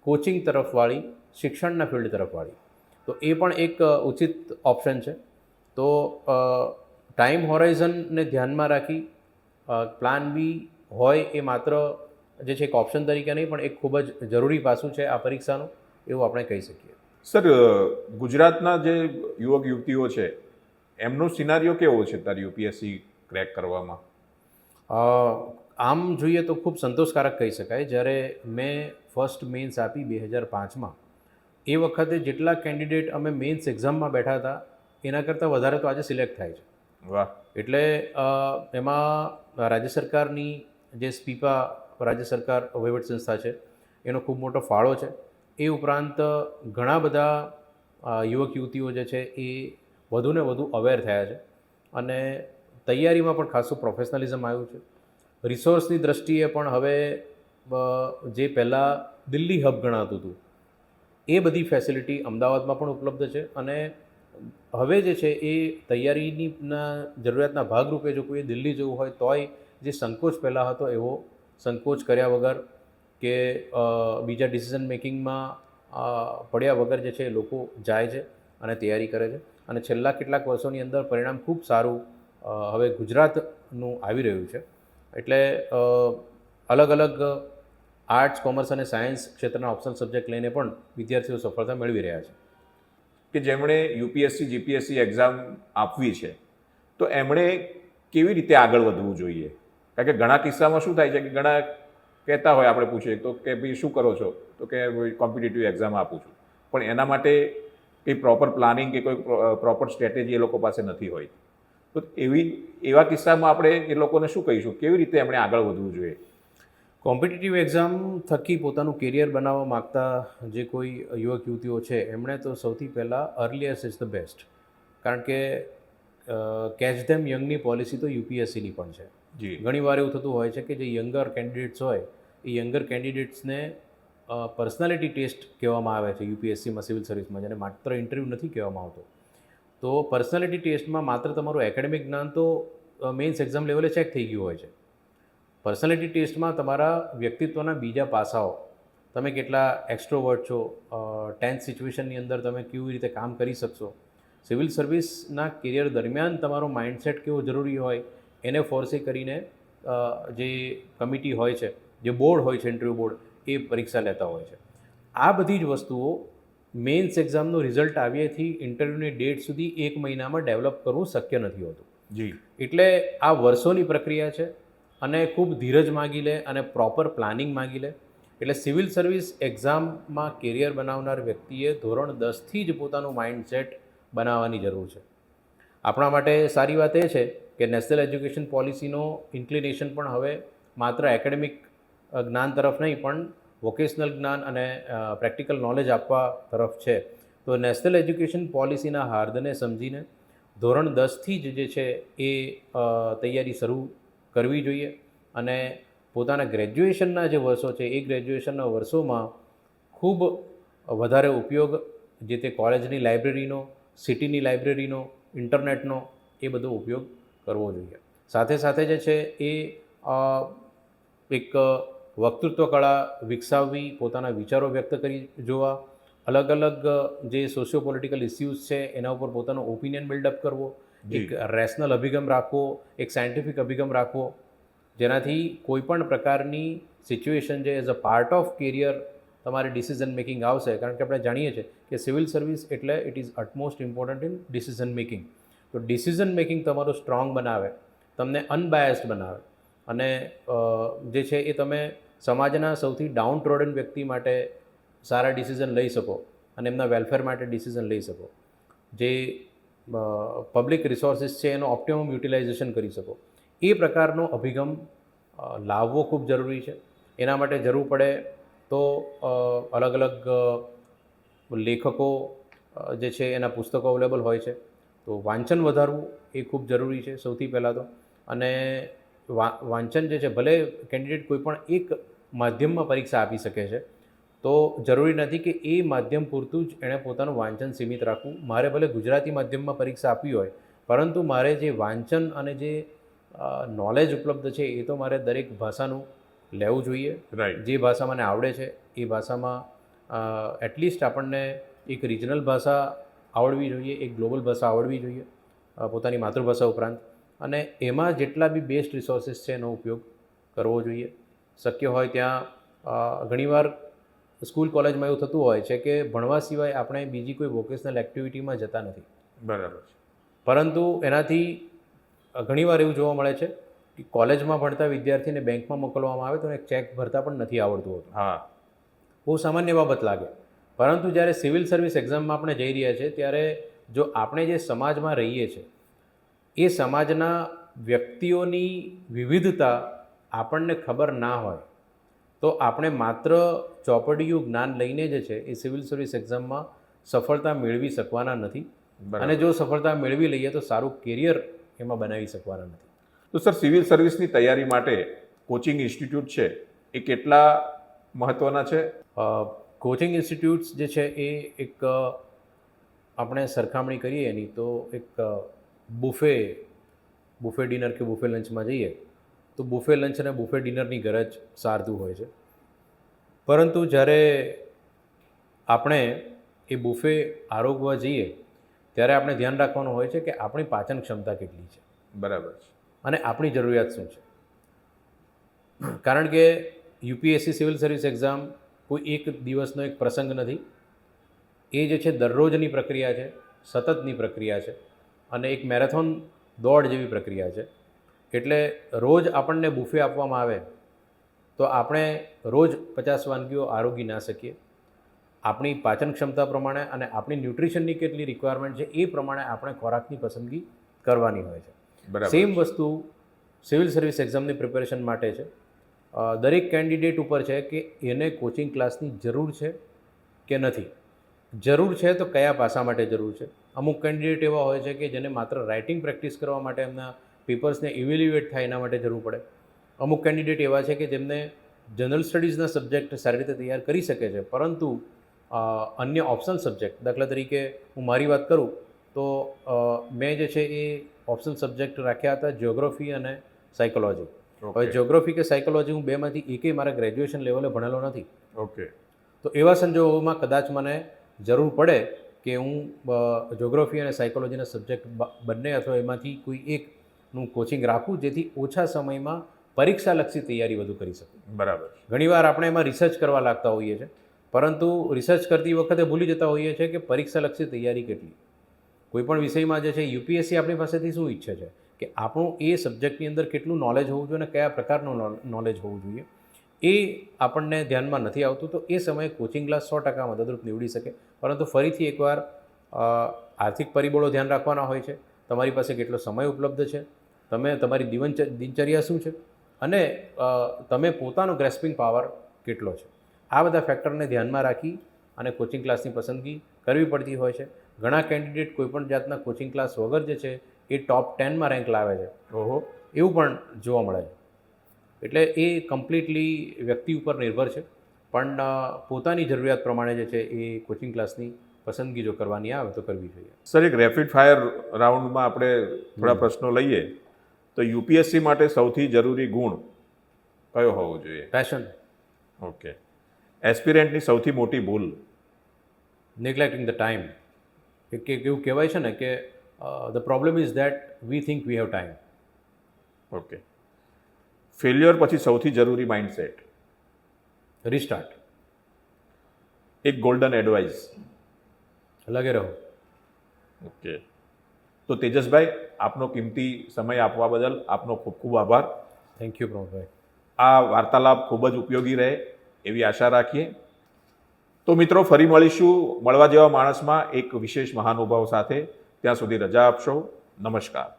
કોચિંગ તરફ વાળી, શિક્ષણના ફિલ્ડ તરફ વાળી, તો એ પણ એક ઉચિત ઓપ્શન છે. તો ટાઈમ હોરાઇઝનને ધ્યાનમાં રાખી પ્લાન બી હોય એ માત્ર જે છે એક ઓપ્શન તરીકે નહીં પણ એક ખૂબ જ જરૂરી પાસું છે આ પરીક્ષાનું, એવું આપણે કહી શકીએ. સર, ગુજરાતના જે યુવક યુવતીઓ છે એમનો સિનારીઓ કેવો છે તારી યુપીએસસી ક્રેક કરવામાં? આમ જોઈએ તો ખૂબ સંતોષકારક કહી શકાય. જ્યારે મેં ફર્સ્ટ મેન્સ આપી 2005માં, એ વખતે જેટલા કેન્ડિડેટ અમે મેન્સ એક્ઝામમાં બેઠા હતા એના કરતાં વધારે તો આજે સિલેક્ટ થાય છે. વાહ. એટલે એમાં રાજ્ય સરકારની જે સ્પીપા રાજ્ય સરકાર વહીવટ સંસ્થા છે એનો ખૂબ મોટો ફાળો છે. એ ઉપરાંત ઘણા બધા યુવક યુવતીઓ જે છે એ વધુને વધુ અવેર થયા છે અને તૈયારીમાં પણ ખાસું પ્રોફેશનલિઝમ આવ્યું છે. રિસોર્સની દ્રષ્ટિએ પણ હવે જે પહેલાં દિલ્હી હબ ગણાતું હતું એ બધી ફેસિલિટી અમદાવાદમાં પણ ઉપલબ્ધ છે અને હવે જે છે એ તૈયારીની જરૂરિયાતના ભાગરૂપે જો કોઈ દિલ્હી જવું હોય તોય જે સંકોચ પહેલાં હતો એવો સંકોચ કર્યા વગર કે બીજા ડિસિઝન મેકિંગમાં પડ્યા વગર જે છે એ લોકો જાય છે અને તૈયારી કરે છે અને છેલ્લા કેટલાક વર્ષોની અંદર પરિણામ ખૂબ સારું હવે ગુજરાતનું આવી રહ્યું છે. એટલે અલગ અલગ આર્ટ્સ, કોમર્સ અને સાયન્સ ક્ષેત્રના ઓપ્શનલ સબ્જેક્ટ લઈને પણ વિદ્યાર્થીઓ સફળતા મેળવી રહ્યા છે. કે જેમણે યુપીએસસી જીપીએસસી એક્ઝામ આપવી છે તો એમણે કેવી રીતે આગળ વધવું જોઈએ? કારણ કે ઘણા કિસ્સામાં શું થાય છે કે ઘણા કહેતા હોય, આપણે પૂછીએ તો કે ભાઈ શું કરો છો, તો કે કોમ્પિટિટિવ એક્ઝામ આપું છું, પણ એના માટે કંઈ પ્રોપર પ્લાનિંગ કે કોઈ પ્રોપર સ્ટ્રેટેજી એ લોકો પાસે નથી હોય. તો એવા કિસ્સામાં આપણે એ લોકોને શું કહીશું, કેવી રીતે એમણે આગળ વધવું જોઈએ? કોમ્પિટિટિવ એક્ઝામ થકી પોતાનું કેરિયર બનાવવા માગતા જે કોઈ યુવક યુવતીઓ છે એમણે તો સૌથી પહેલાં અર્લીએસ્ટ ઇઝ ધ બેસ્ટ. કારણ કે કેચ ધેમ યંગની પોલિસી તો યુપીએસસીની પણ છે. જી. ઘણીવાર એવું થતું હોય છે કે જે યંગર કેન્ડિડેટ્સ હોય એ યંગર કેન્ડિડેટ્સને પર્સનાલિટી ટેસ્ટ કહેવામાં આવે છે યુપીએસસીમાં, સિવિલ સર્વિસમાં, જેને માત્ર ઇન્ટરવ્યૂ નથી કહેવામાં આવતો. તો પર્સનાલિટી ટેસ્ટમાં માત્ર તમારું એકેડેમિક જ્ઞાન તો મેઇન્સ એક્ઝામ લેવલે ચેક થઈ ગયું હોય છે. પર્સનાલિટી ટેસ્ટમાં તમારા વ્યક્તિત્વના બીજા પાસાઓ, તમે કેટલા એક્સ્ટ્રોવર્ટ છો, ટેન્સ સિચ્યુએશનની અંદર તમે કેવી રીતે કામ કરી શકશો, સિવિલ સર્વિસના કેરિયર દરમિયાન તમારો માઇન્ડસેટ કેવો જરૂરી હોય એને ફોર્સે કરીને જે કમિટી હોય છે, જે બોર્ડ હોય છે, ઇન્ટરવ્યૂ બોર્ડ, એ પરીક્ષા લેતા હોય છે. આ બધી જ વસ્તુઓ મેઇન્સ એક્ઝામનું રિઝલ્ટ આવ્યાથી ઇન્ટરવ્યૂની ડેટ સુધી 1 મહિનામાં ડેવલપ કરવું શક્ય નથી હોતું. જી. એટલે આ વર્ષોની પ્રક્રિયા છે અને ખૂબ ધીરજ માગી લે અને પ્રોપર પ્લાનિંગ માગી લે. એટલે સિવિલ સર્વિસ એક્ઝામમાં કેરિયર બનાવનાર વ્યક્તિએ ધોરણ 10થી જ પોતાનું માઇન્ડસેટ બનાવવાની જરૂર છે. આપણા માટે સારી વાત એ છે કે નેશનલ એજ્યુકેશન પોલિસીનો ઇન્ક્લિનેશન પણ હવે માત્ર એકેડેમિક જ્ઞાન તરફ નહીં પણ વોકેશનલ જ્ઞાન અને પ્રેક્ટિકલ નોલેજ આપવા તરફ છે. તો નેશનલ એજ્યુકેશન પોલિસીના હાર્દને સમજીને ધોરણ 10થી જ જે છે એ તૈયારી શરૂ કરવી જોઈએ અને પોતાના ગ્રેજ્યુએશનના જે વર્ષો છે એ ગ્રેજ્યુએશનના વર્ષોમાં ખૂબ વધારે ઉપયોગ જે તે કોલેજની લાઇબ્રેરીનો, સિટીની લાઇબ્રેરીનો, ઇન્ટરનેટનો એ બધો ઉપયોગ કરવો જોઈએ. સાથે સાથે જે છે એ એક વક્તૃત્વ કળા વિકસાવવી, પોતાના વિચારો વ્યક્ત કરી જોવા, અલગ અલગ જે સોશિયો પોલિટિકલ ઇસ્યુઝ છે એના ઉપર પોતાનો ઓપિનિયન બિલ્ડઅપ કરવો, એક રેશનલ અભિગમ રાખવો, એક સાયન્ટિફિક અભિગમ રાખવો, જેનાથી કોઈપણ પ્રકારની સિચ્યુએશન જે as a part of career તમારે ડિસિઝન મેકિંગ આવશે. કારણ કે આપણે જાણીએ છીએ કે સિવિલ સર્વિસ એટલે it is utmost important in decision making. તો ડિસિઝન મેકિંગ તમારું સ્ટ્રોંગ બનાવે, તમને અનબાયસ્ડ બનાવે અને જે છે એ તમે સમાજના સૌથી ડાઉન ટ્રોડન વ્યક્તિ માટે સારા ડિસિઝન લઈ શકો અને એમના વેલફેર માટે ડિસિઝન લઈ શકો. જે પબ્લિક રિસોર્સિસ છે એનો ઓપ્ટિમમ યુટિલાઇઝેશન કરી શકો. એ પ્રકારનો અભિગમ લાવવો ખૂબ જરૂરી છે. એના માટે જરૂર પડે તો અલગ અલગ લેખકો જે છે એના પુસ્તકો અવેલેબલ હોય છે, તો વાંચન વધારવું એ ખૂબ જરૂરી છે સૌથી પહેલાં તો. અને વાંચન જે છે, ભલે કેન્ડિડેટ કોઈ પણ એક માધ્યમમાં પરીક્ષા આપી શકે છે, તો જરૂરી નથી કે એ માધ્યમ પૂરતું જ એણે પોતાનું વાંચન સીમિત રાખવું. મારે ભલે ગુજરાતી માધ્યમમાં પરીક્ષા આપવી હોય, પરંતુ મારે જે વાંચન અને જે નોલેજ ઉપલબ્ધ છે એ તો મારે દરેક ભાષાનું લેવું જોઈએ. રાઈટ. જે ભાષા મને આવડે છે એ ભાષામાં એટલીસ્ટ આપણને એક રિજનલ ભાષા આવડવી જોઈએ, એક ગ્લોબલ ભાષા આવડવી જોઈએ પોતાની માતૃભાષા ઉપરાંત. અને એમાં જેટલા બી બેસ્ટ રિસોર્સિસ છે એનો ઉપયોગ કરવો જોઈએ. શક્ય હોય ત્યાં ઘણીવાર સ્કૂલ કોલેજમાં એવું થતું હોય છે કે ભણવા સિવાય આપણે બીજી કોઈ વોકેશનલ એક્ટિવિટીમાં જતા નથી. બરાબર છે. પરંતુ એનાથી ઘણીવાર એવું જોવા મળે છે કે કોલેજમાં ભણતા વિદ્યાર્થીને બેંકમાં મોકલવામાં આવે તો એક ચેક ભરતા પણ નથી આવડતું હોતું. હા. બહુ સામાન્ય બાબત લાગે. પરંતુ જ્યારે સિવિલ સર્વિસ એક્ઝામમાં આપણે જઈ રહ્યા છીએ ત્યારે જો આપણે જે સમાજમાં રહીએ છીએ એ સમાજના વ્યક્તિઓની વિવિધતા આપણને ખબર ના હોય તો આપણે માત્ર ચોપડીયું જ્ઞાન લઈને જે છે એ સિવિલ સર્વિસ એક્ઝામમાં સફળતા મેળવી શકવાના નથી. અને જો સફળતા મેળવી લઈએ તો સારું કેરિયર એમાં બનાવી શકવાના નથી. તો સર, સિવિલ સર્વિસની તૈયારી માટે કોચિંગ ઇન્સ્ટિટ્યૂટ છે એ કેટલા મહત્ત્વના છે? કોચિંગ ઇન્સ્ટિટ્યૂટ્સ જે છે એ એક આપણે સરખામણી કરીએ એની તો એક બુફે ડિનર કે બુફે લંચમાં જઈએ તો બુફે લંચ અને બુફે ડિનરની ગરજ સારતું હોય છે. પરંતુ જ્યારે આપણે એ બુફે આરોગવા જઈએ ત્યારે આપણે ધ્યાન રાખવાનું હોય છે કે આપણી પાચન ક્ષમતા કેટલી છે. બરાબર છે. અને આપણી જરૂરિયાત શું છે. કારણ કે યુપીએસસી સિવિલ સર્વિસ એક્ઝામ કોઈ એક દિવસનો એક પ્રસંગ નથી. એ જે છે દરરોજની પ્રક્રિયા છે, સતતની પ્રક્રિયા છે અને એક મેરેથોન દોડ જેવી પ્રક્રિયા છે. એટલે રોજ આપણને બુફે આપવામાં આવે તો આપણે રોજ 50 વાનગીઓ આરોગી ના શકીએ. આપણી પાચન ક્ષમતા પ્રમાણે અને આપણી ન્યુટ્રિશનની કેટલી રિક્વાયરમેન્ટ છે એ પ્રમાણે આપણે ખોરાકની પસંદગી કરવાની હોય છે. બરાબર. સેમ વસ્તુ સિવિલ સર્વિસ એક્ઝામની પ્રિપેરેશન માટે છે. દરેક કેન્ડિડેટ ઉપર છે કે એને કોચિંગ ક્લાસની જરૂર છે કે નથી. જરૂર છે તો કયા પાસા માટે જરૂર છે. અમુક કેન્ડિડેટ એવા હોય છે કે જેને માત્ર રાઇટિંગ પ્રેક્ટિસ કરવા માટે એમના પેપર્સને ઇવેલ્યુએટ થાય એના માટે જરૂર પડે. અમુક કેન્ડિડેટ એવા છે કે જેમને જનરલ સ્ટડીઝના સબ્જેક્ટ સારી રીતે તૈયાર કરી શકે છે, પરંતુ અન્ય ઓપ્શનલ સબ્જેક્ટ, દાખલા તરીકે હું મારી વાત કરું તો મેં જે છે એ ઓપ્શનલ સબ્જેક્ટ રાખ્યા હતા જિયોગ્રાફી અને સાયકોલોજી. હવે જિયોગ્રાફી કે સાયકોલોજી હું બેમાંથી એકેય મારા ગ્રેજ્યુએશન લેવલે ભણેલો નથી. ઓકે. તો એવા સંજોગોમાં કદાચ મને જરૂર પડે કે હું જિયોગ્રાફી અને સાયકોલોજીના સબ્જેક્ટ બંને અથવા એમાંથી કોઈ એકનું કોચિંગ રાખું જેથી ઓછા સમયમાં પરીક્ષાલક્ષી તૈયારી વધુ કરી શકું. બરાબર. ઘણીવાર આપણે એમાં રિસર્ચ કરવા લાગતા હોઈએ છીએ, પરંતુ રિસર્ચ કરતી વખતે ભૂલી જતા હોઈએ છીએ કે પરીક્ષાલક્ષી તૈયારી કેટલી. કોઈપણ વિષયમાં જે છે યુપીએસસી આપણી પાસેથી શું ઈચ્છે છે કે આપણું એ સબ્જેક્ટની અંદર કેટલું નોલેજ હોવું જોઈએ અને કયા પ્રકારનું નોલેજ હોવું જોઈએ એ આપણને ધ્યાનમાં નથી આવતું. તો એ સમયે કોચિંગ ક્લાસ 100% મદદરૂપ નીવડી શકે. પરંતુ ફરીથી એકવાર આર્થિક પરિબળો ધ્યાન રાખવાના હોય છે. તમારી પાસે કેટલો સમય ઉપલબ્ધ છે, તમે તમારી દિનચર્યા શું છે અને તમે પોતાનો ગ્રેસ્પિંગ પાવર કેટલો છે. આ બધા ફેક્ટરને ધ્યાનમાં રાખી અને કોચિંગ ક્લાસની પસંદગી કરવી પડતી હોય છે. ઘણા કેન્ડિડેટ કોઈપણ જાતના કોચિંગ ક્લાસ વગર જે છે એ ટોપ 10માં રેન્ક લાવે છે. ઓહો. એવું પણ જોવા મળે છે. એટલે એ કમ્પ્લીટલી વ્યક્તિ ઉપર નિર્ભર છે, પણ પોતાની જરૂરિયાત પ્રમાણે જે છે એ કોચિંગ ક્લાસની પસંદગી જો કરવાની આવે તો કરવી જોઈએ. સર, એક રેપિડ ફાયર રાઉન્ડમાં આપણે થોડા પ્રશ્નો લઈએ તો યુપીએસસી માટે સૌથી જરૂરી ગુણ કયો હોવો જોઈએ? પેશન. ઓકે. એસ્પિરન્ટની સૌથી મોટી ભૂલ? નેગ્લેક્ટિંગ ધ ટાઈમ. એવું કહેવાય છે ને કે the problem is that we think we have time. Okay. Failure પછી સૌથી જરૂરી માઇન્ડસેટ? રિસ્ટાર્ટ. એક ગોલ્ડન એડવાઇસ? લગે રહો. ઓકે. તો તેજસભાઈ, આપનો કિંમતી સમય આપવા બદલ આપનો ખૂબ ખૂબ આભાર. Thank you પ્રમોદભાઈ. આ વાર્તાલાપ ખૂબ જ ઉપયોગી રહે એવી આશા રાખીએ. તો મિત્રો, ફરી મળીશું મળવા જેવા માણસમાં એક વિશેષ મહાનુભાવ સાથે. ત્યાં સુધી રજા આપશો. નમસ્કાર.